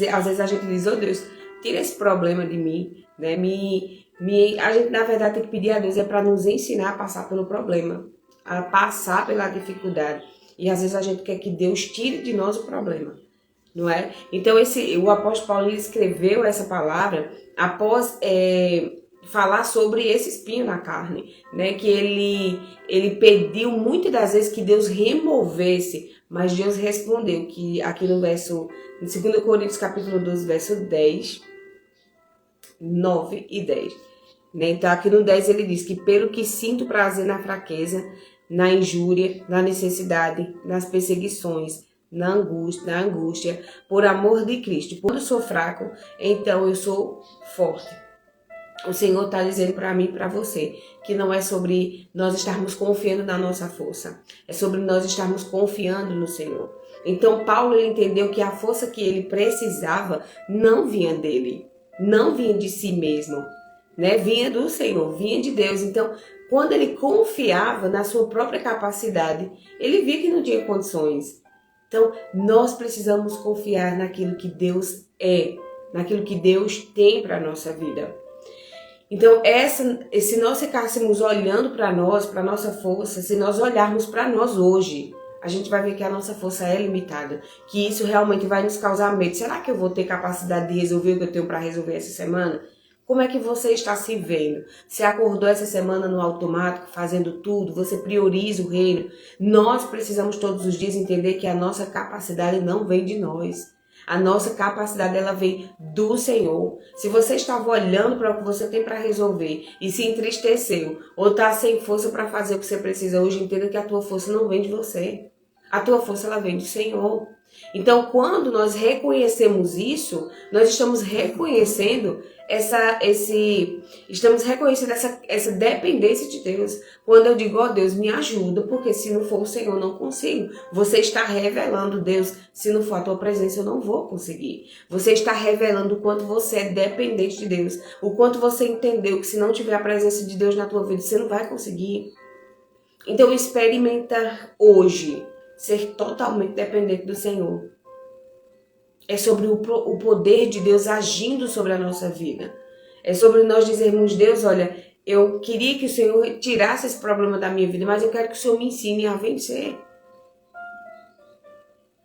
às vezes a gente diz, oh Deus, tira esse problema de mim, né? A gente, na verdade, tem que pedir a Deus para nos ensinar a passar pelo problema, a passar pela dificuldade. E às vezes a gente quer que Deus tire de nós o problema, não é? Então o apóstolo Paulo escreveu essa palavra após falar sobre esse espinho na carne, né? Que ele pediu muitas das vezes que Deus removesse, mas Deus respondeu, que aqui no verso, em 2 Coríntios capítulo 12, verso 10, 9 e 10. Né? Então aqui no 10 ele diz que pelo que sinto prazer na fraqueza, na injúria, na necessidade, nas perseguições, na angústia, por amor de Cristo. Quando eu sou fraco, então eu sou forte. O Senhor está dizendo para mim e para você que não é sobre nós estarmos confiando na nossa força, é sobre nós estarmos confiando no Senhor. Então Paulo ele entendeu que a força que ele precisava não vinha dele, não vinha de si mesmo, né? Vinha do Senhor, vinha de Deus. Então, quando ele confiava na sua própria capacidade, ele via que não tinha condições. Então, nós precisamos confiar naquilo que Deus é, naquilo que Deus tem para a nossa vida. Então, se nós ficássemos olhando para nós, para a nossa força, se nós olharmos para nós hoje, a gente vai ver que a nossa força é limitada, que isso realmente vai nos causar medo. Será que eu vou ter capacidade de resolver o que eu tenho para resolver essa semana? Como é que você está se vendo? Você acordou essa semana no automático, fazendo tudo? Você prioriza o reino? Nós precisamos todos os dias entender que a nossa capacidade não vem de nós. A nossa capacidade, ela vem do Senhor. Se você estava olhando para o que você tem para resolver e se entristeceu, ou está sem força para fazer o que você precisa hoje, entenda que a tua força não vem de você. A tua força, ela vem do Senhor. Então, quando nós reconhecemos isso, nós estamos reconhecendo essa dependência de Deus. Quando eu digo, ó Deus, me ajuda, porque se não for o Senhor, eu não consigo. Você está revelando, Deus, se não for a tua presença, eu não vou conseguir. Você está revelando o quanto você é dependente de Deus, o quanto você entendeu que se não tiver a presença de Deus na tua vida, você não vai conseguir. Então, experimenta hoje ser totalmente dependente do Senhor. É sobre o poder de Deus agindo sobre a nossa vida. É sobre nós dizermos, Deus, olha, eu queria que o Senhor tirasse esse problema da minha vida, mas eu quero que o Senhor me ensine a vencer.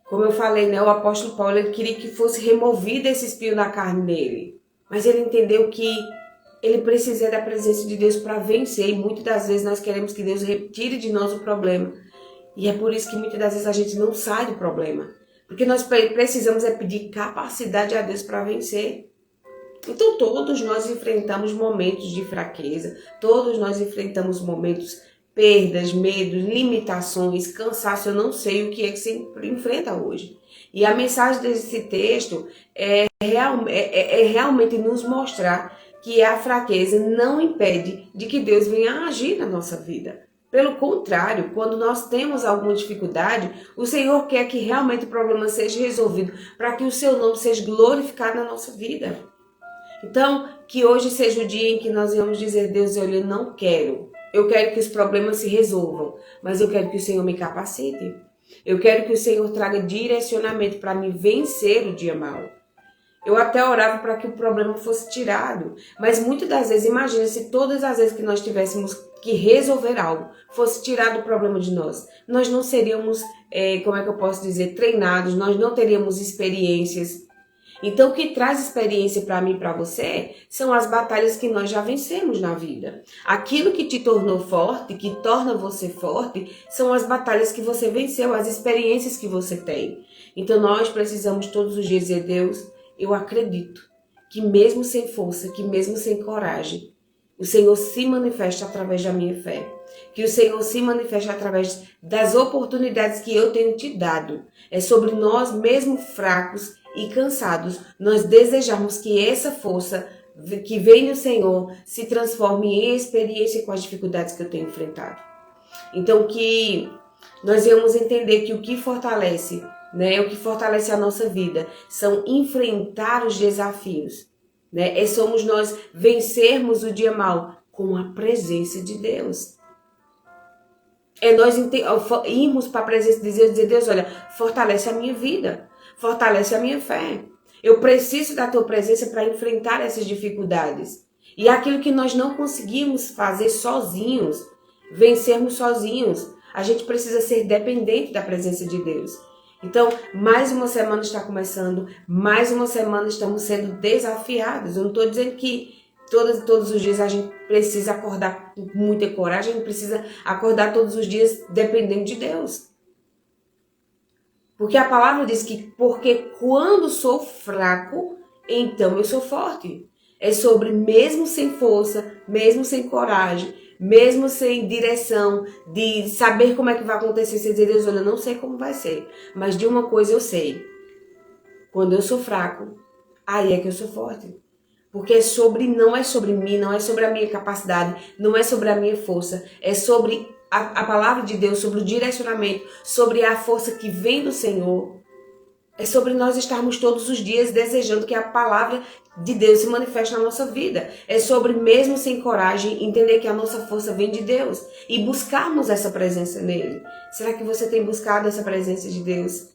Como eu falei, né, o apóstolo Paulo, ele queria que fosse removido esse espinho da carne dele. Mas ele entendeu que ele precisa da presença de Deus para vencer. E muitas das vezes nós queremos que Deus retire de nós o problema. E é por isso que muitas das vezes a gente não sai do problema. Porque nós precisamos pedir capacidade a Deus para vencer. Então todos nós enfrentamos momentos de fraqueza. Todos nós enfrentamos momentos, perdas, medos, limitações, cansaço. Eu não sei o que é que você enfrenta hoje. E a mensagem desse texto é realmente nos mostrar que a fraqueza não impede de que Deus venha agir na nossa vida. Pelo contrário, quando nós temos alguma dificuldade, o Senhor quer que realmente o problema seja resolvido para que o seu nome seja glorificado na nossa vida. Então, que hoje seja o dia em que nós vamos dizer, Deus, olha, eu não quero. Eu quero que os problemas se resolvam, mas eu quero que o Senhor me capacite. Eu quero que o Senhor traga direcionamento para me vencer o dia mau. Eu até orava para que o problema fosse tirado, mas muitas das vezes, imagina se todas as vezes que nós tivéssemos que resolver algo, fosse tirado o problema de nós. Nós não seríamos, treinados, nós não teríamos experiências. Então, o que traz experiência para mim e para você são as batalhas que nós já vencemos na vida. Aquilo que te tornou forte, que torna você forte, são as batalhas que você venceu, as experiências que você tem. Então, nós precisamos todos os dias dizer, Deus, eu acredito que mesmo sem força, que mesmo sem coragem, o Senhor se manifesta através da minha fé. Que o Senhor se manifesta através das oportunidades que eu tenho te dado. É sobre nós, mesmo fracos e cansados, nós desejarmos que essa força que vem do Senhor se transforme em experiência com as dificuldades que eu tenho enfrentado. Então, que nós vamos entender que o que fortalece, o que fortalece a nossa vida são enfrentar os desafios. Somos nós vencermos o dia mau com a presença de Deus. É nós irmos para a presença de Deus e dizer, Deus, olha, fortalece a minha vida, fortalece a minha fé. Eu preciso da tua presença para enfrentar essas dificuldades. E aquilo que nós não conseguimos fazer sozinhos, vencermos sozinhos, a gente precisa ser dependente da presença de Deus. Então, mais uma semana está começando, mais uma semana estamos sendo desafiados. Eu não estou dizendo que todos os dias a gente precisa acordar com muita coragem, a gente precisa acordar todos os dias dependendo de Deus. Porque a palavra diz que, porque quando sou fraco, então eu sou forte. É sobre mesmo sem força, mesmo sem coragem, mesmo sem direção, de saber como é que vai acontecer, você dizer, Deus, olha, eu não sei como vai ser, mas de uma coisa eu sei. Quando eu sou fraco, aí é que eu sou forte. Porque não é sobre mim, não é sobre a minha capacidade, não é sobre a minha força, é sobre a palavra de Deus, sobre o direcionamento, sobre a força que vem do Senhor. É sobre nós estarmos todos os dias desejando que a palavra de Deus se manifeste na nossa vida. É sobre, mesmo sem coragem, entender que a nossa força vem de Deus e buscarmos essa presença nele. Será que você tem buscado essa presença de Deus?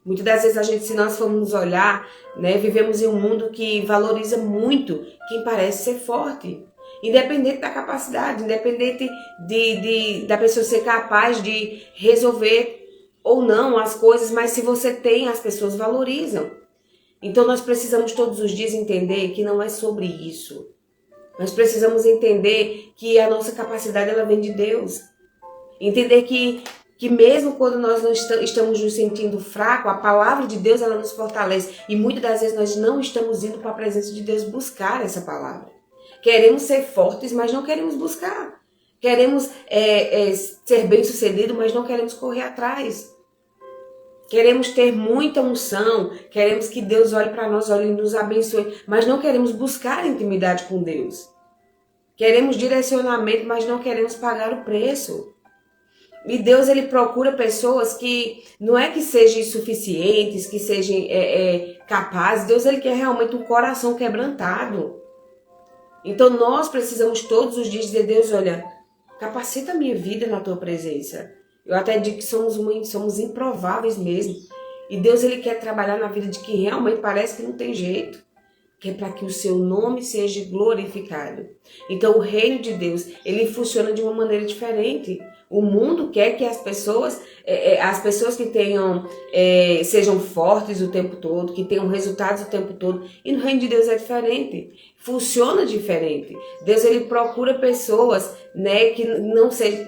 Muitas das vezes se nós formos olhar, né, vivemos em um mundo que valoriza muito quem parece ser forte. Independente da capacidade, independente da pessoa ser capaz de resolver ou não as coisas, mas se você tem, as pessoas valorizam. Então nós precisamos todos os dias entender que não é sobre isso. Nós precisamos entender que a nossa capacidade ela vem de Deus. Entender que mesmo quando nós não estamos nos sentindo fracos, a palavra de Deus ela nos fortalece. E muitas das vezes nós não estamos indo para a presença de Deus buscar essa palavra. Queremos ser fortes, mas não queremos buscar. Queremos ser bem-sucedidos, mas não queremos correr atrás. Queremos ter muita unção, queremos que Deus olhe para nós, olhe e nos abençoe, mas não queremos buscar intimidade com Deus. Queremos direcionamento, mas não queremos pagar o preço. E Deus, ele procura pessoas que não é que sejam suficientes, que sejam capazes. Deus, ele quer realmente um coração quebrantado. Então nós precisamos todos os dias dizer, Deus, olha, capacita a minha vida na tua presença. Eu até digo que somos improváveis mesmo. E Deus, ele quer trabalhar na vida de quem realmente parece que não tem jeito. Que é para que o seu nome seja glorificado. Então o reino de Deus, ele funciona de uma maneira diferente. O mundo quer que as pessoas que tenham, sejam fortes o tempo todo, que tenham resultados o tempo todo. E no reino de Deus é diferente. Funciona diferente. Deus, ele procura pessoas, né, que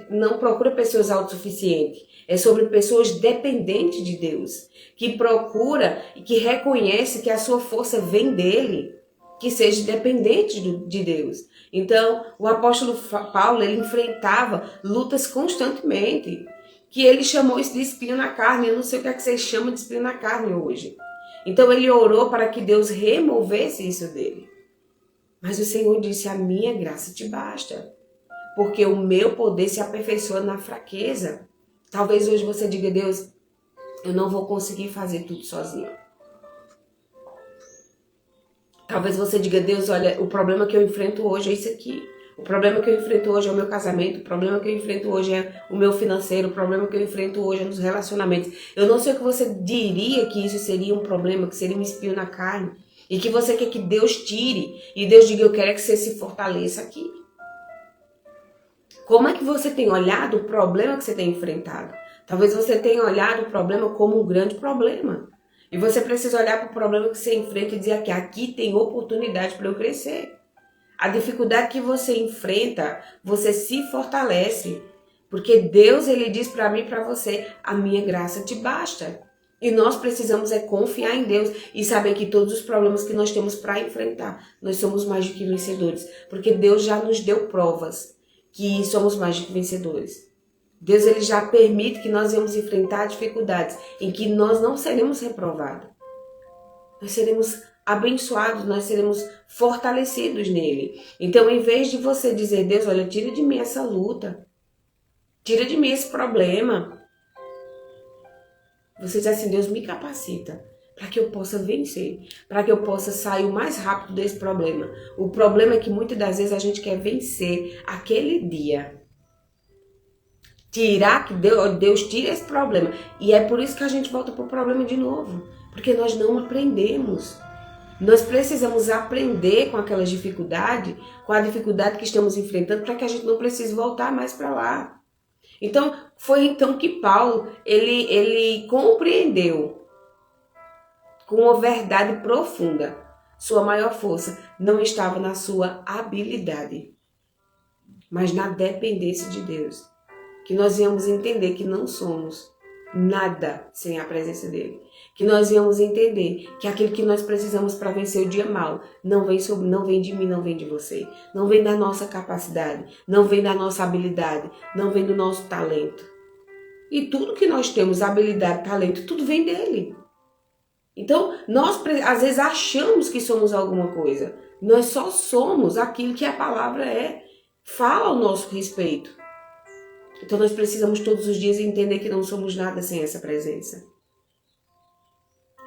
não procura pessoas autossuficientes. É sobre pessoas dependentes de Deus. Que procura e que reconhece que a sua força vem dele. Que seja dependente de Deus. Então, o apóstolo Paulo, ele enfrentava lutas constantemente, que ele chamou isso de espinho na carne. Eu não sei o que é que vocês chamam de espinho na carne hoje. Então, ele orou para que Deus removesse isso dele. Mas o Senhor disse, a minha graça te basta, porque o meu poder se aperfeiçoa na fraqueza. Talvez hoje você diga, Deus, eu não vou conseguir fazer tudo sozinho. Talvez você diga, Deus, olha, o problema que eu enfrento hoje é isso aqui. O problema que eu enfrento hoje é o meu casamento. O problema que eu enfrento hoje é o meu financeiro. O problema que eu enfrento hoje é nos relacionamentos. Eu não sei o que você diria que isso seria um problema, que seria um espinho na carne. E que você quer que Deus tire. E Deus diga, eu quero que você se fortaleça aqui. Como é que você tem olhado o problema que você tem enfrentado? Talvez você tenha olhado o problema como um grande problema. E você precisa olhar para o problema que você enfrenta e dizer que aqui tem oportunidade para eu crescer. A dificuldade que você enfrenta, você se fortalece. Porque Deus, ele diz para mim e para você, a minha graça te basta. E nós precisamos confiar em Deus e saber que todos os problemas que nós temos para enfrentar, nós somos mais do que vencedores. Porque Deus já nos deu provas que somos mais do que vencedores. Deus, ele já permite que nós vamos enfrentar dificuldades em que nós não seremos reprovados. Nós seremos abençoados, nós seremos fortalecidos nele. Então, em vez de você dizer, Deus, olha, tira de mim essa luta, tira de mim esse problema, você diz assim, Deus, me capacita para que eu possa vencer, para que eu possa sair o mais rápido desse problema. O problema é que muitas das vezes a gente quer vencer aquele dia. Tirar, que Deus tira esse problema. E é por isso que a gente volta para o problema de novo. Porque nós não aprendemos. Nós precisamos aprender com aquelas dificuldades, com a dificuldade que estamos enfrentando, para que a gente não precise voltar mais para lá. Então, foi então que Paulo, ele compreendeu com uma verdade profunda. Sua maior força não estava na sua habilidade, mas na dependência de Deus. Que nós íamos entender que não somos nada sem a presença dele. Que nós íamos entender que aquilo que nós precisamos para vencer o dia mal não vem de mim, não vem de você. Não vem da nossa capacidade, não vem da nossa habilidade, não vem do nosso talento. E tudo que nós temos, habilidade, talento, tudo vem dele. Então, nós às vezes achamos que somos alguma coisa. Nós só somos aquilo que a palavra fala ao nosso respeito. Então, nós precisamos todos os dias entender que não somos nada sem essa presença.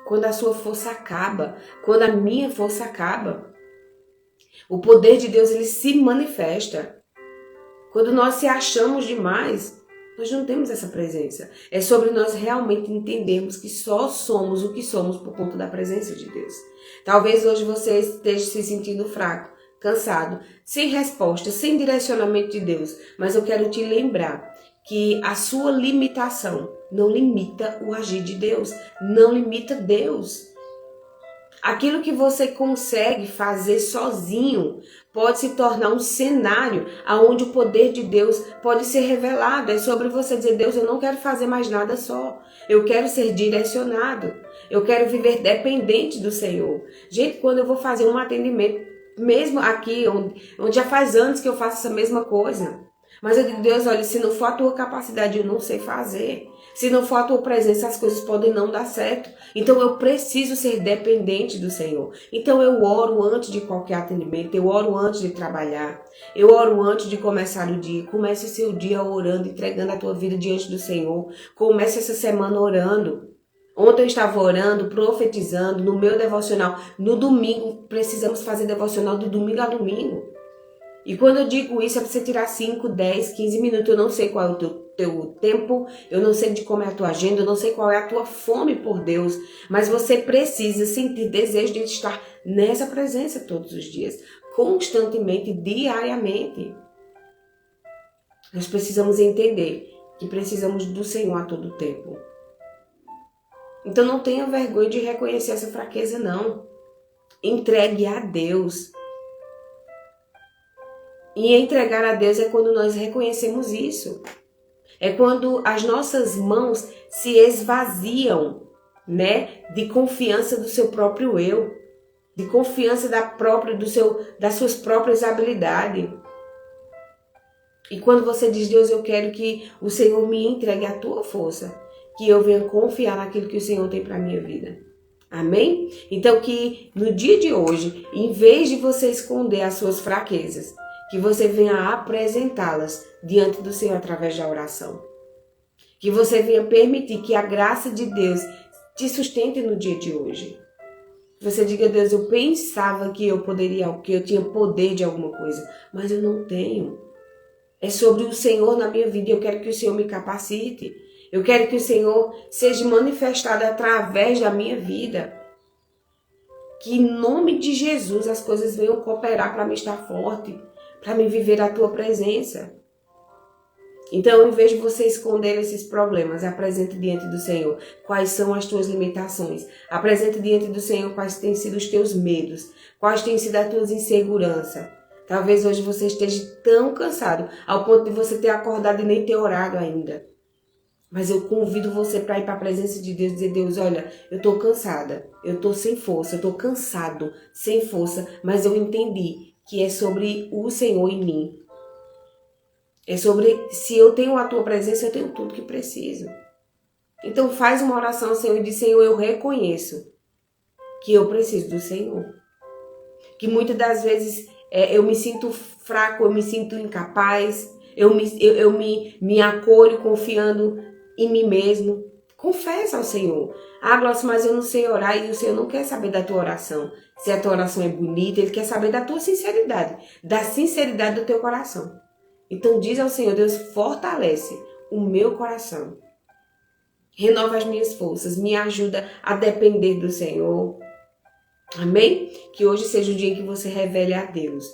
Quando a sua força acaba, quando a minha força acaba, o poder de Deus ele se manifesta. Quando nós se achamos demais, nós não temos essa presença. É sobre nós realmente entendermos que só somos o que somos por conta da presença de Deus. Talvez hoje você esteja se sentindo fraco, cansado, sem resposta, sem direcionamento de Deus. Mas eu quero te lembrar que a sua limitação não limita o agir de Deus, não limita Deus. Aquilo que você consegue fazer sozinho pode se tornar um cenário onde o poder de Deus pode ser revelado. É sobre você dizer, Deus, eu não quero fazer mais nada só. Eu quero ser direcionado. Eu quero viver dependente do Senhor. Gente, quando eu vou fazer um atendimento, mesmo aqui, onde já faz anos que eu faço essa mesma coisa. Mas eu digo, Deus, olha, se não for a tua capacidade, eu não sei fazer. Se não for a tua presença, as coisas podem não dar certo. Então eu preciso ser dependente do Senhor. Então eu oro antes de qualquer atendimento, eu oro antes de trabalhar, eu oro antes de começar o dia. Comece o seu dia orando, entregando a tua vida diante do Senhor. Comece essa semana orando. Ontem eu estava orando, profetizando no meu devocional. No domingo, precisamos fazer devocional de domingo a domingo. E quando eu digo isso, é para você tirar 5, 10, 15 minutos. Eu não sei qual é o teu tempo, eu não sei de como é a tua agenda, eu não sei qual é a tua fome por Deus. Mas você precisa sentir desejo de estar nessa presença todos os dias, constantemente, diariamente. Nós precisamos entender que precisamos do Senhor a todo tempo. Então não tenha vergonha de reconhecer essa fraqueza, não. Entregue a Deus. E entregar a Deus é quando nós reconhecemos isso. É quando as nossas mãos se esvaziam, né, de confiança do seu próprio eu, de confiança das suas próprias habilidades. E quando você diz, Deus, eu quero que o Senhor me entregue a tua força, que eu venha confiar naquilo que o Senhor tem para a minha vida. Amém? Então que no dia de hoje, em vez de você esconder as suas fraquezas, que você venha apresentá-las diante do Senhor através da oração. Que você venha permitir que a graça de Deus te sustente no dia de hoje. Você diga, Deus, eu pensava que eu tinha poder de alguma coisa, mas eu não tenho. É sobre o Senhor na minha vida e eu quero que o Senhor me capacite. Eu quero que o Senhor seja manifestado através da minha vida. Que em nome de Jesus as coisas venham cooperar para me estar forte, para me viver a tua presença. Então, em vez de você esconder esses problemas, apresente diante do Senhor quais são as tuas limitações. Apresente diante do Senhor quais têm sido os teus medos, quais têm sido as tuas inseguranças. Talvez hoje você esteja tão cansado, ao ponto de você ter acordado e nem ter orado ainda. Mas eu convido você para ir para a presença de Deus e dizer, Deus, olha, eu estou cansada, eu estou sem força, eu estou cansado, sem força, mas eu entendi que é sobre o Senhor em mim. É sobre, se eu tenho a tua presença, eu tenho tudo que preciso. Então faz uma oração ao Senhor e diz, Senhor, eu reconheço que eu preciso do Senhor. Que muitas das vezes eu me sinto fraco, eu me sinto incapaz, eu me acolho confiando em mim mesmo. Confessa ao Senhor. Ah, Glaucia, mas eu não sei orar e o Senhor não quer saber da tua oração. Se a tua oração é bonita, Ele quer saber da tua sinceridade, da sinceridade do teu coração. Então diz ao Senhor, Deus, fortalece o meu coração. Renova as minhas forças, me ajuda a depender do Senhor. Amém? Que hoje seja o dia em que você revele a Deus,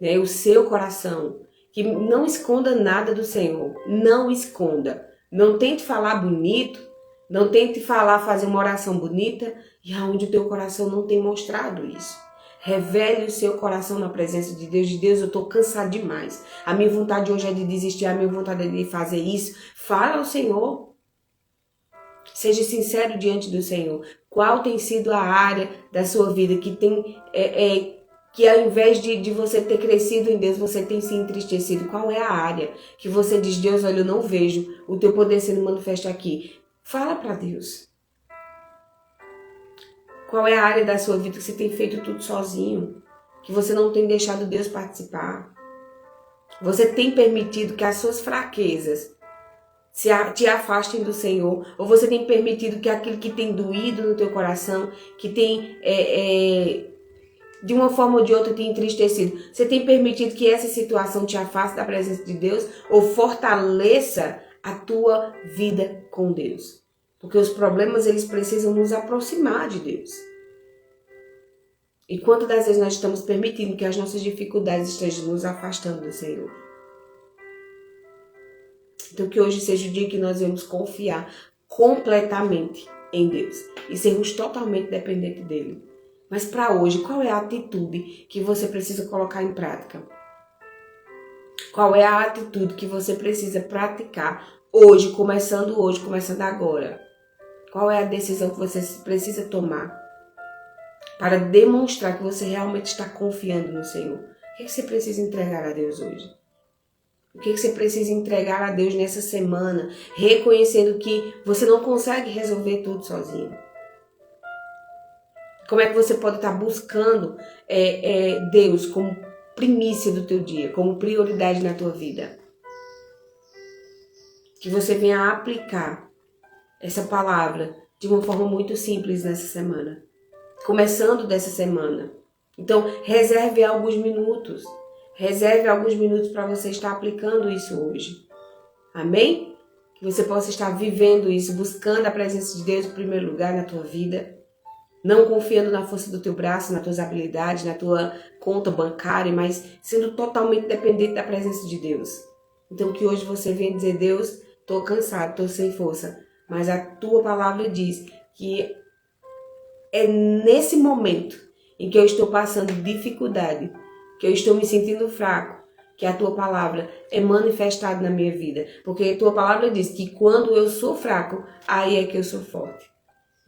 né, o seu coração. Que não esconda nada do Senhor. Não esconda. Não tente falar bonito. Não tente fazer uma oração bonita e aonde o teu coração não tem mostrado isso. Revele o seu coração na presença de Deus. De Deus, eu estou cansado demais. A minha vontade hoje é de desistir. A minha vontade é de fazer isso. Fala ao Senhor. Seja sincero diante do Senhor. Qual tem sido a área da sua vida que tem que ao invés de você ter crescido em Deus, você tem se entristecido? Qual é a área que você diz, Deus, olha, eu não vejo o teu poder sendo manifesto aqui? Fala para Deus. Qual é a área da sua vida que você tem feito tudo sozinho? Que você não tem deixado Deus participar? Você tem permitido que as suas fraquezas te afastem do Senhor? Ou você tem permitido que aquilo que tem doído no teu coração, que tem de uma forma ou de outra te entristecido, você tem permitido que essa situação te afaste da presença de Deus ou fortaleça a tua vida com Deus? Porque os problemas, eles precisam nos aproximar de Deus. E quantas das vezes nós estamos permitindo que as nossas dificuldades estejam nos afastando do Senhor? Então que hoje seja o dia que nós vamos confiar completamente em Deus e sermos totalmente dependentes dele. Mas para hoje, qual é a atitude que você precisa colocar em prática? Qual é a atitude que você precisa praticar hoje, começando agora? Qual é a decisão que você precisa tomar para demonstrar que você realmente está confiando no Senhor? O que você precisa entregar a Deus hoje? O que você precisa entregar a Deus nessa semana, reconhecendo que você não consegue resolver tudo sozinho? Como é que você pode estar buscando Deus como primícia do teu dia, como prioridade na tua vida? Que você venha aplicar essa palavra de uma forma muito simples nessa semana. Começando dessa semana. Então, reserve alguns minutos. Reserve alguns minutos para você estar aplicando isso hoje. Amém? Que você possa estar vivendo isso, buscando a presença de Deus em primeiro lugar na tua vida. Não confiando na força do teu braço, nas tuas habilidades, na tua conta bancária, mas sendo totalmente dependente da presença de Deus. Então que hoje você venha dizer, Deus, estou cansado, estou sem força. Mas a tua palavra diz que é nesse momento em que eu estou passando dificuldade, que eu estou me sentindo fraco, que a tua palavra é manifestada na minha vida. Porque a tua palavra diz que quando eu sou fraco, aí é que eu sou forte.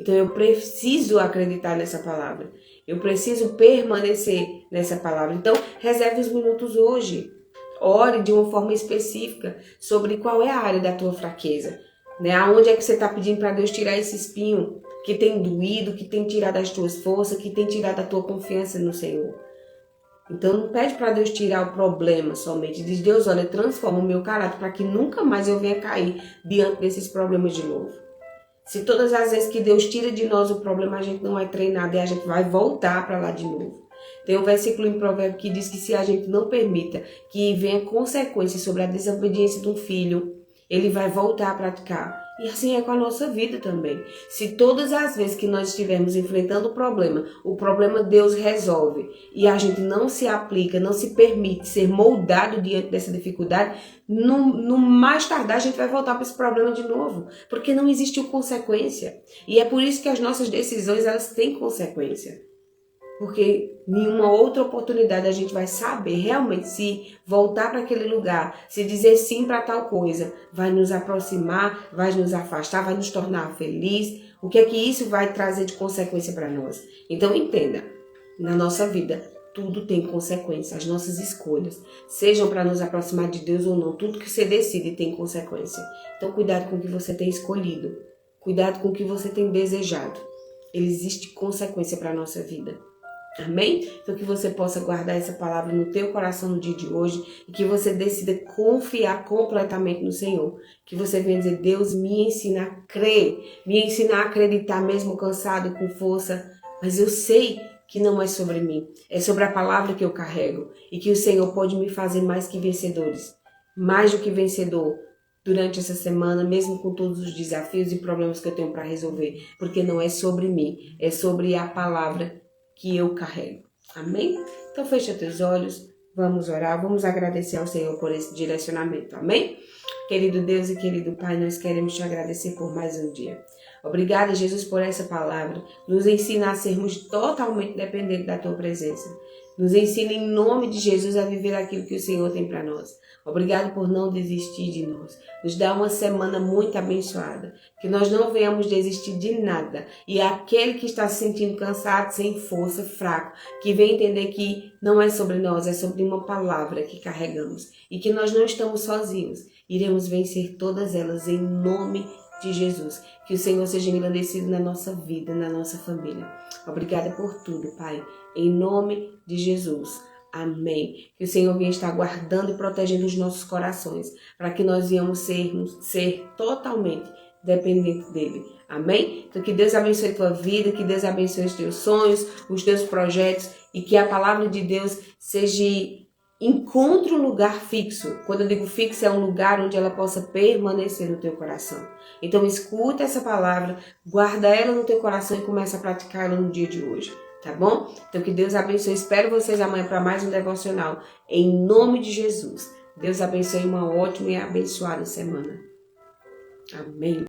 Então eu preciso acreditar nessa palavra. Eu preciso permanecer nessa palavra. Então reserve os minutos hoje. Ore de uma forma específica sobre qual é a área da tua fraqueza. Né? Aonde é que você está pedindo para Deus tirar esse espinho que tem doído, que tem tirado as tuas forças, que tem tirado a tua confiança no Senhor. Então não pede para Deus tirar o problema somente. Diz, Deus, olha, transforma o meu caráter para que nunca mais eu venha cair diante desses problemas de novo. Se todas as vezes que Deus tira de nós o problema, a gente não é treinado e a gente vai voltar para lá de novo. Tem um versículo em Provérbios que diz que se a gente não permita que venha consequências sobre a desobediência de um filho, ele vai voltar a praticar. E assim é com a nossa vida também. Se todas as vezes que nós estivermos enfrentando o problema Deus resolve e a gente não se aplica, não se permite ser moldado diante dessa dificuldade, no mais tardar a gente vai voltar para esse problema de novo, porque não existiu consequência. E é por isso que as nossas decisões, elas têm consequência. Porque nenhuma outra oportunidade a gente vai saber realmente se voltar para aquele lugar, se dizer sim para tal coisa, vai nos aproximar, vai nos afastar, vai nos tornar feliz. O que é que isso vai trazer de consequência para nós? Então entenda, na nossa vida tudo tem consequência, as nossas escolhas, sejam para nos aproximar de Deus ou não, tudo que você decide tem consequência. Então cuidado com o que você tem escolhido, cuidado com o que você tem desejado. Existe consequência para a nossa vida. Amém? Então que você possa guardar essa palavra no teu coração no dia de hoje e que você decida confiar completamente no Senhor. Que você venha dizer, Deus, me ensina a crer, me ensina a acreditar mesmo cansado, com força, mas eu sei que não é sobre mim, é sobre a palavra que eu carrego e que o Senhor pode me fazer mais que vencedores, mais do que vencedor, durante essa semana, mesmo com todos os desafios e problemas que eu tenho para resolver, porque não é sobre mim, é sobre a palavra que eu carrego. Amém? Então fecha teus olhos, vamos orar, vamos agradecer ao Senhor por esse direcionamento. Amém? Querido Deus e querido Pai, nós queremos te agradecer por mais um dia. Obrigada, Jesus, por essa palavra. Nos ensina a sermos totalmente dependentes da tua presença. Nos ensina em nome de Jesus a viver aquilo que o Senhor tem para nós. Obrigado por não desistir de nós. Nos dá uma semana muito abençoada. Que nós não venhamos desistir de nada. E aquele que está se sentindo cansado, sem força, fraco, que vem entender que não é sobre nós, é sobre uma palavra que carregamos. E que nós não estamos sozinhos. Iremos vencer todas elas em nome de Jesus. Que o Senhor seja engrandecido na nossa vida, na nossa família. Obrigada por tudo, Pai. Em nome de Jesus. Amém. Que o Senhor venha estar guardando e protegendo os nossos corações, para que nós venhamos ser totalmente dependentes dEle. Amém? Então que Deus abençoe a tua vida, que Deus abençoe os teus sonhos, os teus projetos, e que a palavra de Deus encontre um lugar fixo. Quando eu digo fixo, é um lugar onde ela possa permanecer no teu coração. Então escuta essa palavra, guarda ela no teu coração e começa a praticar ela no dia de hoje. Tá bom? Então que Deus abençoe. Espero vocês amanhã para mais um devocional. Em nome de Jesus. Deus abençoe uma ótima e abençoada semana. Amém.